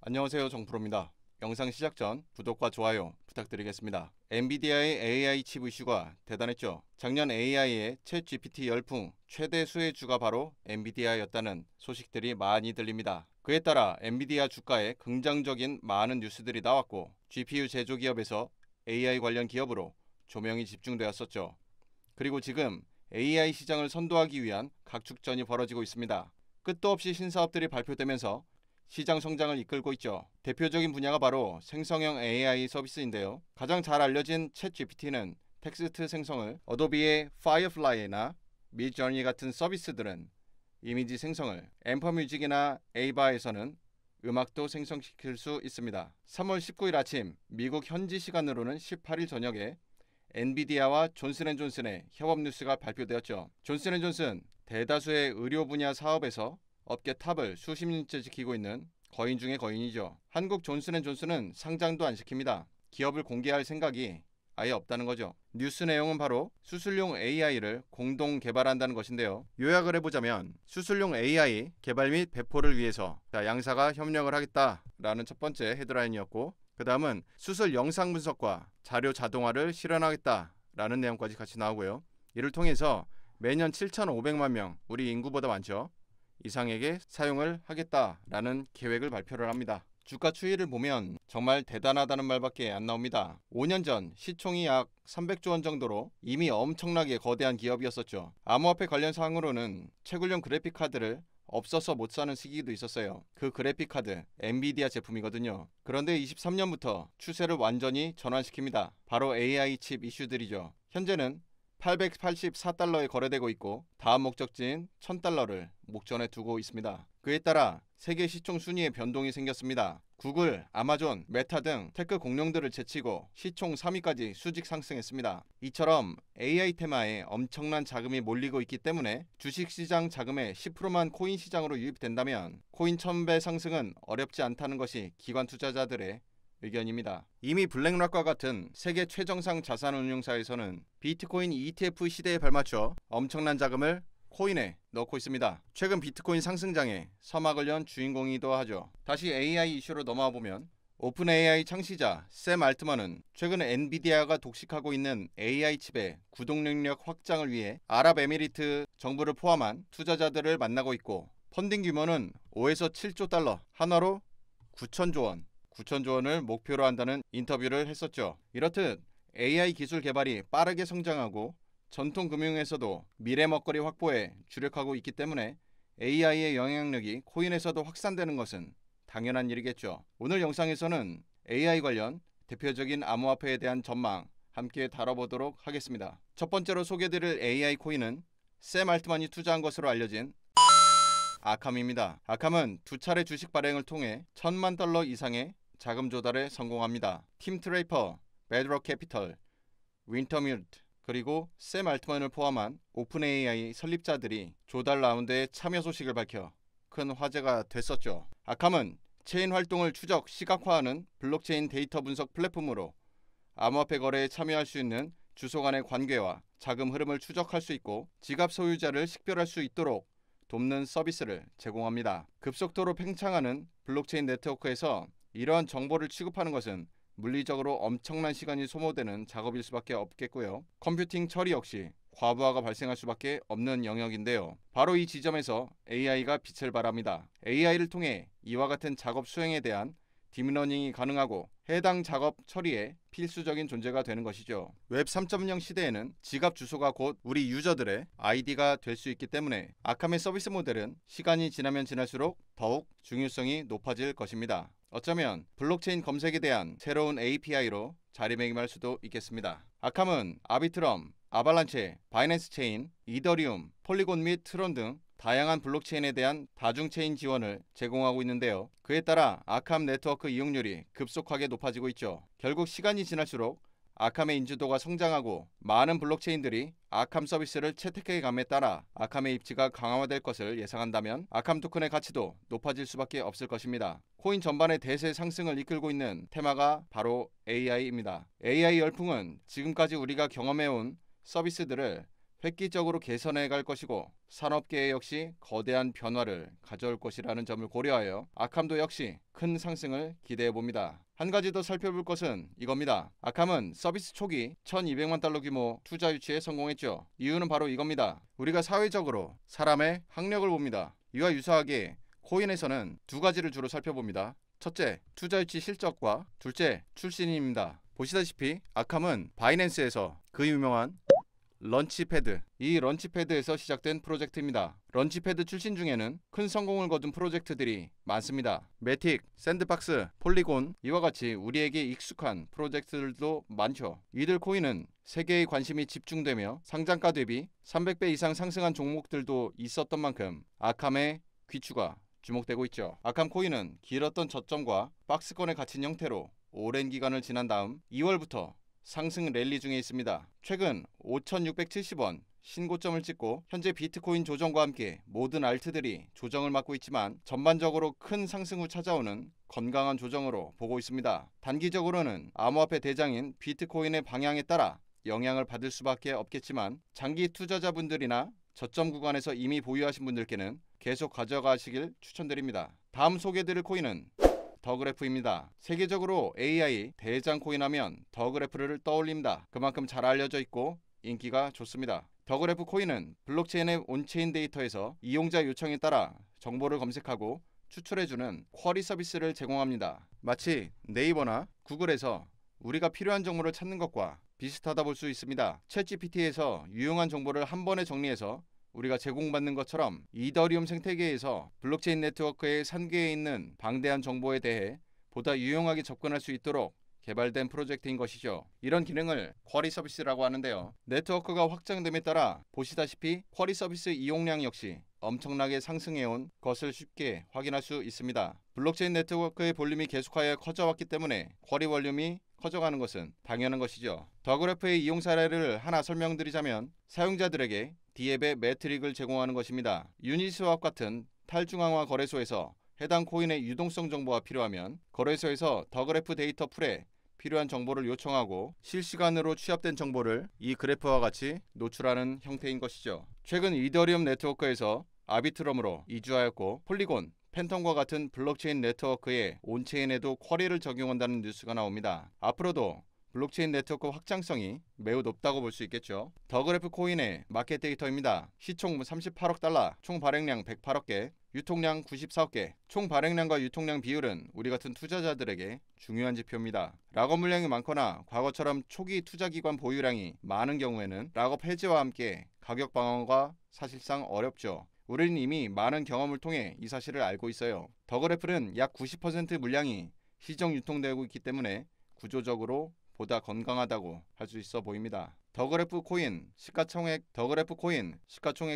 안녕하세요, 정프로입니다. 영상 시작 전 구독과 좋아요 부탁드리겠습니다. 엔비디아의 AI 칩 이슈가 대단했죠. 작년 AI의 챗 GPT 열풍 최대 수혜주가 바로 엔비디아였다는 소식들이 많이 들립니다. 그에 따라 엔비디아 주가에 긍정적인 많은 뉴스들이 나왔고 GPU 제조 기업에서 AI 관련 기업으로 조명이 집중되었었죠. 그리고 지금 AI 시장을 선도하기 위한 각축전이 벌어지고 있습니다. 끝도 없이 신사업들이 발표되면서 시장 성장을 이끌고 있죠. 대표적인 분야가 바로 생성형 AI 서비스인데요. 가장 잘 알려진 챗GPT는 텍스트 생성을, 어도비의 파이어플라이나 미드저니 같은 서비스들은 이미지 생성을, 앰퍼뮤직이나 에이바에서는 음악도 생성시킬 수 있습니다. 3월 19일 아침 미국 현지 시간으로는 18일 저녁에 엔비디아와 존슨앤존슨의 협업 뉴스가 발표되었죠. 존슨앤존슨 대다수의 의료 분야 사업에서 업계 탑을 수십 년째 지키고 있는 거인 중의 거인이죠. 한국 존슨앤존슨은 상장도 안 시킵니다. 기업을 공개할 생각이 아예 없다는 거죠. 뉴스 내용은 바로 수술용 AI를 공동 개발한다는 것인데요. 요약을 해보자면 수술용 AI 개발 및 배포를 위해서 양사가 협력을 하겠다라는 첫 번째 헤드라인이었고, 그 다음은 수술 영상 분석과 자료 자동화를 실현하겠다라는 내용까지 같이 나오고요. 이를 통해서 매년 7,500만 명, 우리 인구보다 많죠, 이상에게 사용을 하겠다라는 계획을 발표를 합니다. 주가 추이를 보면 정말 대단하다는 말밖에 안 나옵니다. 5년 전 시총이 약 300조 원 정도로 이미 엄청나게 거대한 기업이었었죠. 암호화폐 관련 사항으로는 채굴용 그래픽 카드를 없어서 못 사는 시기도 있었어요. 그 그래픽 카드 엔비디아 제품이거든요. 그런데 23년부터 추세를 완전히 전환시킵니다. 바로 AI 칩 이슈들이죠. 현재는 884달러에 거래되고 있고 다음 목적지인 1000달러를 목전에 두고 있습니다. 그에 따라 세계 시총 순위에 변동이 생겼습니다. 구글, 아마존, 메타 등 테크 공룡들을 제치고 시총 3위까지 수직 상승했습니다. 이처럼 AI 테마에 엄청난 자금이 몰리고 있기 때문에 주식시장 자금의 10%만 코인 시장으로 유입된다면 코인 1000배 상승은 어렵지 않다는 것이 기관 투자자들의 의견입니다. 이미 블랙락과 같은 세계 최정상 자산운용사에서는 비트코인 ETF 시대에 발맞춰 엄청난 자금을 코인에 넣고 있습니다. 최근 비트코인 상승장에 서막을 연 주인공이기도 하죠. 다시 AI 이슈로 넘어와 보면 오픈 AI 창시자 샘 알트만은 최근 엔비디아가 독식하고 있는 AI 칩의 구동능력 확장을 위해 아랍에미리트 정부를 포함한 투자자들을 만나고 있고, 펀딩 규모는 5에서 7조 달러, 한화로 9천조 원, 9천조 원을 목표로 한다는 인터뷰를 했었죠. 이렇듯 AI 기술 개발이 빠르게 성장하고 전통 금융에서도 미래 먹거리 확보에 주력하고 있기 때문에 AI의 영향력이 코인에서도 확산되는 것은 당연한 일이겠죠. 오늘 영상에서는 AI 관련 대표적인 암호화폐에 대한 전망 함께 다뤄보도록 하겠습니다. 첫 번째로 소개드릴 AI 코인은 샘 알트만이 투자한 것으로 알려진 아캄입니다. 아캄은 두 차례 주식 발행을 통해 1000만 달러 이상의 자금 조달에 성공합니다. 팀 트레이퍼, 베드록 캐피털, 윈터뮤트, 그리고 샘 알트만을 포함한 오픈 AI 설립자들이 조달 라운드에 참여 소식을 밝혀 큰 화제가 됐었죠. 아캄은 체인 활동을 추적 시각화하는 블록체인 데이터 분석 플랫폼으로 암호화폐 거래에 참여할 수 있는 주소 간의 관계와 자금 흐름을 추적할 수 있고 지갑 소유자를 식별할 수 있도록 돕는 서비스를 제공합니다. 급속도로 팽창하는 블록체인 네트워크에서 이러한 정보를 취급하는 것은 물리적으로 엄청난 시간이 소모되는 작업일 수밖에 없겠고요. 컴퓨팅 처리 역시 과부하가 발생할 수밖에 없는 영역인데요. 바로 이 지점에서 AI가 빛을 발합니다. AI를 통해 이와 같은 작업 수행에 대한 딥러닝이 가능하고 해당 작업 처리에 필수적인 존재가 되는 것이죠. 웹 3.0 시대에는 지갑 주소가 곧 우리 유저들의 아이디가 될 수 있기 때문에 아캄의 서비스 모델은 시간이 지나면 지날수록 더욱 중요성이 높아질 것입니다. 어쩌면 블록체인 검색에 대한 새로운 API로 자리매김할 수도 있겠습니다. 아캄은 아비트럼, 아발란체, 바이낸스 체인, 이더리움, 폴리곤 및 트론 등 다양한 블록체인에 대한 다중체인 지원을 제공하고 있는데요. 그에 따라 아캄 네트워크 이용률이 급속하게 높아지고 있죠. 결국 시간이 지날수록 아캄의 인지도가 성장하고 많은 블록체인들이 아캄 서비스를 채택해 감에 따라 아캄의 입지가 강화될 것을 예상한다면 아캄 토큰의 가치도 높아질 수밖에 없을 것입니다. 코인 전반의 대세 상승을 이끌고 있는 테마가 바로 AI입니다. AI 열풍은 지금까지 우리가 경험해온 서비스들을 획기적으로 개선해 갈 것이고 산업계에 역시 거대한 변화를 가져올 것이라는 점을 고려하여 아캄도 역시 큰 상승을 기대해 봅니다. 한 가지 더 살펴볼 것은 이겁니다. 아캄은 서비스 초기 1200만 달러 규모 투자 유치에 성공했죠. 이유는 바로 이겁니다. 우리가 사회적으로 사람의 학력을 봅니다. 이와 유사하게 코인에서는 두 가지를 주로 살펴봅니다. 첫째, 투자 유치 실적과 둘째, 출신입니다. 보시다시피 아캄은 바이낸스에서 그 유명한 런치패드, 이 런치패드에서 시작된 프로젝트입니다. 런치패드 출신 중에는 큰 성공을 거둔 프로젝트들이 많습니다. 매틱, 샌드박스, 폴리곤, 이와 같이 우리에게 익숙한 프로젝트들도 많죠. 이들 코인은 세계의 관심이 집중되며 상장가 대비 300배 이상 상승한 종목들도 있었던 만큼 아캄의 귀추가 주목되고 있죠. 아캄 코인은 길었던 저점과 박스권에 갇힌 형태로 오랜 기간을 지난 다음 2월부터 상승 랠리 중에 있습니다. 최근 5,670원 신고점을 찍고 현재 비트코인 조정과 함께 모든 알트들이 조정을 맞고 있지만 전반적으로 큰 상승 후 찾아오는 건강한 조정으로 보고 있습니다. 단기적으로는 암호화폐 대장인 비트코인의 방향에 따라 영향을 받을 수밖에 없겠지만 장기 투자자분들이나 저점 구간에서 이미 보유하신 분들께는 계속 가져가시길 추천드립니다. 다음 소개드릴 코인은 더그래프입니다. 세계적으로 AI 대장 코인하면 더그래프를 떠올립니다. 그만큼 잘 알려져 있고 인기가 좋습니다. 더그래프 코인은 블록체인의 온체인 데이터에서 이용자 요청에 따라 정보를 검색하고 추출해주는 쿼리 서비스를 제공합니다. 마치 네이버나 구글에서 우리가 필요한 정보를 찾는 것과 비슷하다 볼 수 있습니다. 챗GPT에서 유용한 정보를 한 번에 정리해서 우리가 제공받는 것처럼 이더리움 생태계에서 블록체인 네트워크의 산계에 있는 방대한 정보에 대해 보다 유용하게 접근할 수 있도록 개발된 프로젝트인 것이죠. 이런 기능을 쿼리 서비스라고 하는데요. 네트워크가 확장됨에 따라 보시다시피 쿼리 서비스 이용량 역시 엄청나게 상승해온 것을 쉽게 확인할 수 있습니다. 블록체인 네트워크의 볼륨이 계속하여 커져왔기 때문에 쿼리 볼륨이 커져가는 것은 당연한 것이죠. 더그래프의 이용 사례를 하나 설명드리자면 사용자들에게 D앱의 매트릭을 제공하는 것입니다. 유니스왑 같은 탈중앙화 거래소에서 해당 코인의 유동성 정보가 필요하면 거래소에서 더그래프 데이터 풀에 필요한 정보를 요청하고 실시간으로 취합된 정보를 이 그래프와 같이 노출하는 형태인 것이죠. 최근 이더리움 네트워크에서 아비트럼으로 이주하였고 폴리곤, 팬텀과 같은 블록체인 네트워크의 온체인에도 쿼리를 적용한다는 뉴스가 나옵니다. 앞으로도 블록체인 네트워크 확장성이 매우 높다고 볼 수 있겠죠. 더그래프 코인의 마켓 데이터입니다. 시총 38억 달러, 총 발행량 108억 개, 유통량 94억 개. 총 발행량과 유통량 비율은 우리 같은 투자자들에게 중요한 지표입니다. 락업 물량이 많거나 과거처럼 초기 투자기관 보유량이 많은 경우에는 락업 해제와 함께 가격 방어가 사실상 어렵죠. 우리는 이미 많은 경험을 통해 이 사실을 알고 있어요. 더그래프는 약 90% 물량이 시정 유통되고 있기 때문에 구조적으로 보다 건강하다고 할 수 있어 보입니다. 더그래프 코인 시가총액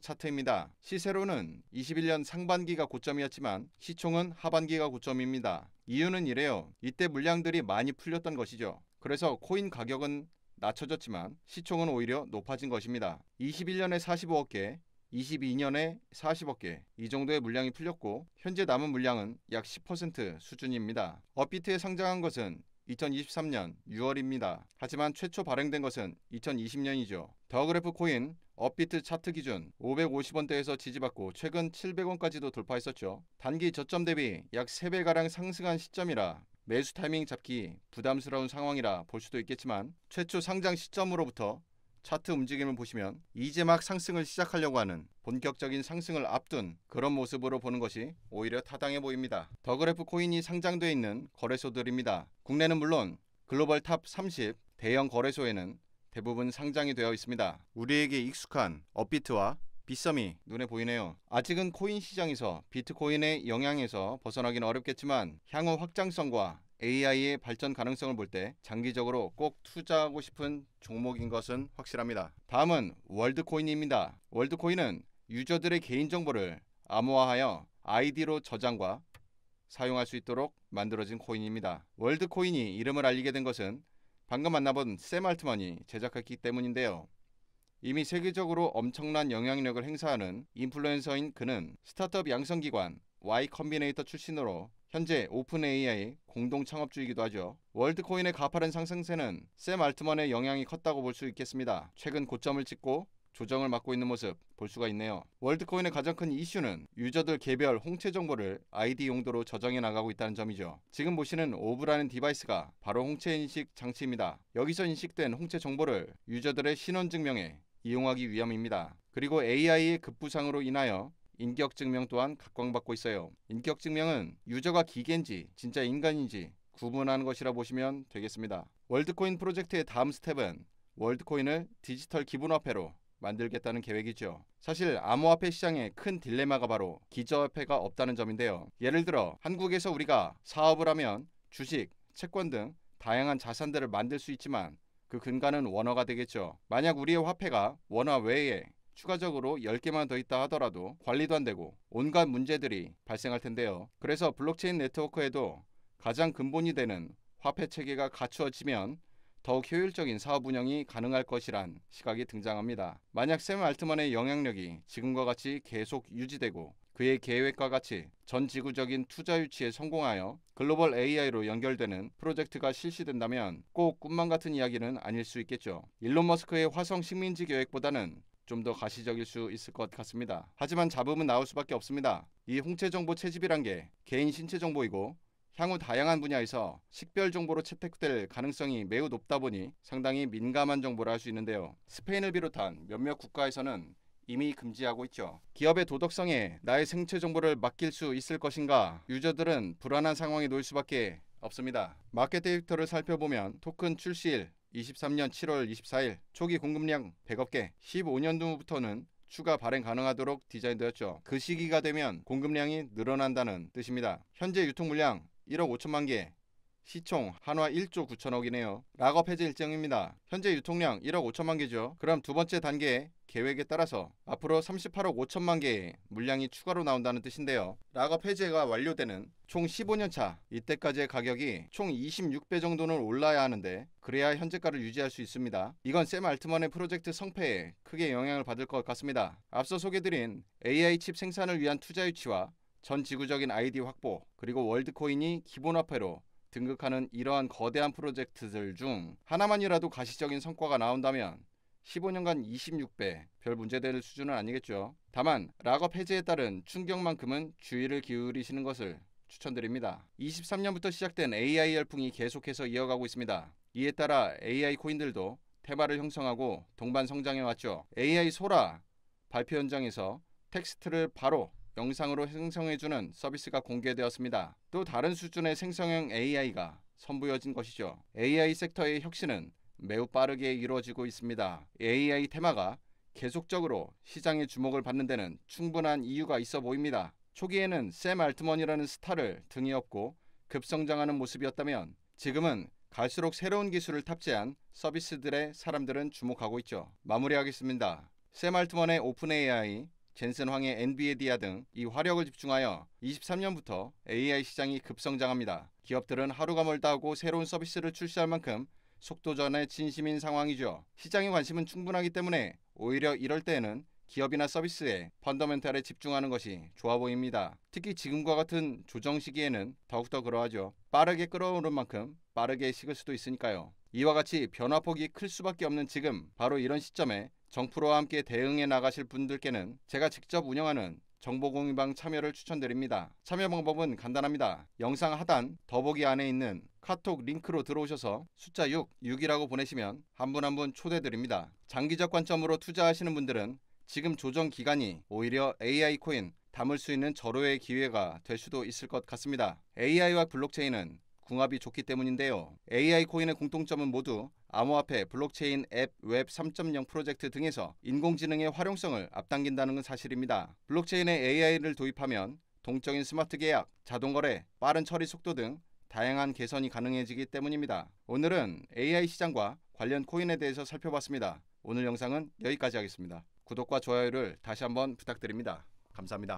차트입니다. 시세로는 21년 상반기가 고점이었지만 시총은 하반기가 고점입니다. 이유는 이래요. 이때 물량들이 많이 풀렸던 것이죠. 그래서 코인 가격은 낮춰졌지만 시총은 오히려 높아진 것입니다. 21년에 45억 개, 22년에 40억 개, 이 정도의 물량이 풀렸고 현재 남은 물량은 약 10% 수준입니다. 업비트에 상장한 것은 2023년 6월입니다. 하지만 최초 발행된 것은 2020년이죠. 더그래프 코인 업비트 차트 기준 550원대에서 지지받고 최근 700원까지도 돌파했었죠. 단기 저점 대비 약 3배가량 상승한 시점이라 매수 타이밍 잡기 부담스러운 상황이라 볼 수도 있겠지만 최초 상장 시점으로부터 차트 움직임을 보시면 이제 막 상승을 시작하려고 하는 본격적인 상승을 앞둔 그런 모습으로 보는 것이 오히려 타당해 보입니다. 더그래프 코인이 상장되어 있는 거래소들입니다. 국내는 물론 글로벌 탑 30 대형 거래소에는 대부분 상장이 되어 있습니다. 우리에게 익숙한 업비트와 빗썸이 눈에 보이네요. 아직은 코인 시장에서 비트코인의 영향에서 벗어나기는 어렵겠지만 향후 확장성과 AI의 발전 가능성을 볼 때 장기적으로 꼭 투자하고 싶은 종목인 것은 확실합니다. 다음은 월드코인입니다. 월드코인은 유저들의 개인정보를 암호화하여 아이디로 저장과 사용할 수 있도록 만들어진 코인입니다. 월드코인이 이름을 알리게 된 것은 방금 만나본 샘 알트만이 제작했기 때문인데요. 이미 세계적으로 엄청난 영향력을 행사하는 인플루엔서인 그는 스타트업 양성기관 Y 컴비네이터 출신으로 현재 오픈 AI 공동 창업주이기도 하죠. 월드코인의 가파른 상승세는 샘 알트만의 영향이 컸다고 볼 수 있겠습니다. 최근 고점을 찍고 조정을 맡고 있는 모습 볼 수가 있네요. 월드코인의 가장 큰 이슈는 유저들 개별 홍채 정보를 아이디 용도로 저장해 나가고 있다는 점이죠. 지금 보시는 오브라는 디바이스가 바로 홍채 인식 장치입니다. 여기서 인식된 홍채 정보를 유저들의 신원 증명에 이용하기 위함입니다. 그리고 AI의 급부상으로 인하여 인격 증명 또한 각광받고 있어요. 인격 증명은 유저가 기계인지 진짜 인간인지 구분하는 것이라 보시면 되겠습니다. 월드코인 프로젝트의 다음 스텝은 월드코인을 디지털 기본화폐로 만들겠다는 계획이죠. 사실 암호화폐 시장의 큰 딜레마가 바로 기저화폐가 없다는 점인데요. 예를 들어 한국에서 우리가 사업을 하면 주식, 채권 등 다양한 자산들을 만들 수 있지만 그 근간은 원화가 되겠죠. 만약 우리의 화폐가 원화 외에 추가적으로 10개만 더 있다 하더라도 관리도 안 되고 온갖 문제들이 발생할 텐데요. 그래서 블록체인 네트워크에도 가장 근본이 되는 화폐 체계가 갖추어지면 더욱 효율적인 사업 운영이 가능할 것이란 시각이 등장합니다. 만약 샘 알트만의 영향력이 지금과 같이 계속 유지되고 그의 계획과 같이 전 지구적인 투자 유치에 성공하여 글로벌 AI로 연결되는 프로젝트가 실시된다면 꼭 꿈만 같은 이야기는 아닐 수 있겠죠. 일론 머스크의 화성 식민지 계획보다는 좀 더 가시적일 수 있을 것 같습니다. 하지만 잡음은 나올 수밖에 없습니다. 이 홍채 정보 채집이란 게 개인 신체 정보이고 향후 다양한 분야에서 식별 정보로 채택될 가능성이 매우 높다 보니 상당히 민감한 정보라 할 수 있는데요. 스페인을 비롯한 몇몇 국가에서는 이미 금지하고 있죠. 기업의 도덕성에 나의 생체 정보를 맡길 수 있을 것인가? 유저들은 불안한 상황에 놓일 수밖에 없습니다. 마켓 데이터를 살펴보면 토큰 출시일 23년 7월 24일 초기 공급량 100억 개, 15년도부터는 추가 발행 가능하도록 디자인되었죠. 그 시기가 되면 공급량이 늘어난다는 뜻입니다. 현재 유통 물량 1억 5천만 개, 시총 한화 1조 9천억이네요. 락업 해제 일정입니다. 현재 유통량 1억 5천만 개죠. 그럼 두 번째 단계 계획에 따라서 앞으로 38억 5천만 개의 물량이 추가로 나온다는 뜻인데요. 락업 해제가 완료되는 총 15년 차 이때까지의 가격이 총 26배 정도는 올라야 하는데 그래야 현재가를 유지할 수 있습니다. 이건 샘 알트만의 프로젝트 성패에 크게 영향을 받을 것 같습니다. 앞서 소개드린 AI 칩 생산을 위한 투자 유치와 전 지구적인 아이디 확보 그리고 월드코인이 기본화폐로 등극하는 이러한 거대한 프로젝트들 중 하나만이라도 가시적인 성과가 나온다면 15년간 26배 별 문제될 수준은 아니겠죠. 다만 락업 해제에 따른 충격만큼은 주의를 기울이시는 것을 추천드립니다. 23년부터 시작된 AI 열풍이 계속해서 이어가고 있습니다. 이에 따라 AI 코인들도 테마를 형성하고 동반 성장해왔죠. AI 소라 발표 현장에서 텍스트를 바로 영상으로 생성해주는 서비스가 공개되었습니다. 또 다른 수준의 생성형 AI가 선보여진 것이죠. AI 섹터의 혁신은 매우 빠르게 이루어지고 있습니다. AI 테마가 계속적으로 시장의 주목을 받는 데는 충분한 이유가 있어 보입니다. 초기에는 샘 알트먼이라는 스타를 등에 업고 급성장하는 모습이었다면 지금은 갈수록 새로운 기술을 탑재한 서비스들에 사람들은 주목하고 있죠. 마무리하겠습니다. 샘 알트먼의 오픈 AI, 젠슨 황의 엔비디아 등 이 화력을 집중하여 23년부터 AI 시장이 급성장합니다. 기업들은 하루가 멀다 하고 새로운 서비스를 출시할 만큼 속도전에 진심인 상황이죠. 시장의 관심은 충분하기 때문에 오히려 이럴 때에는 기업이나 서비스에 펀더멘탈에 집중하는 것이 좋아 보입니다. 특히 지금과 같은 조정 시기에는 더욱더 그러하죠. 빠르게 끌어오른 만큼 빠르게 식을 수도 있으니까요. 이와 같이 변화폭이 클 수밖에 없는 지금 바로 이런 시점에 정프로와 함께 대응해 나가실 분들께는 제가 직접 운영하는 정보공유방 참여를 추천드립니다. 참여 방법은 간단합니다. 영상 하단 더보기 안에 있는 카톡 링크로 들어오셔서 숫자 6이라고 보내시면 한 분 한 분 초대드립니다. 장기적 관점으로 투자하시는 분들은 지금 조정 기간이 오히려 AI 코인 담을 수 있는 절호의 기회가 될 수도 있을 것 같습니다. AI와 블록체인은 궁합이 좋기 때문인데요. AI 코인의 공통점은 모두 암호화폐, 블록체인, 앱, 웹 3.0 프로젝트 등에서 인공지능의 활용성을 앞당긴다는 건 사실입니다. 블록체인에 AI를 도입하면 동적인 스마트 계약, 자동거래, 빠른 처리 속도 등 다양한 개선이 가능해지기 때문입니다. 오늘은 AI 시장과 관련 코인에 대해서 살펴봤습니다. 오늘 영상은 여기까지 하겠습니다. 구독과 좋아요를 다시 한번 부탁드립니다. 감사합니다.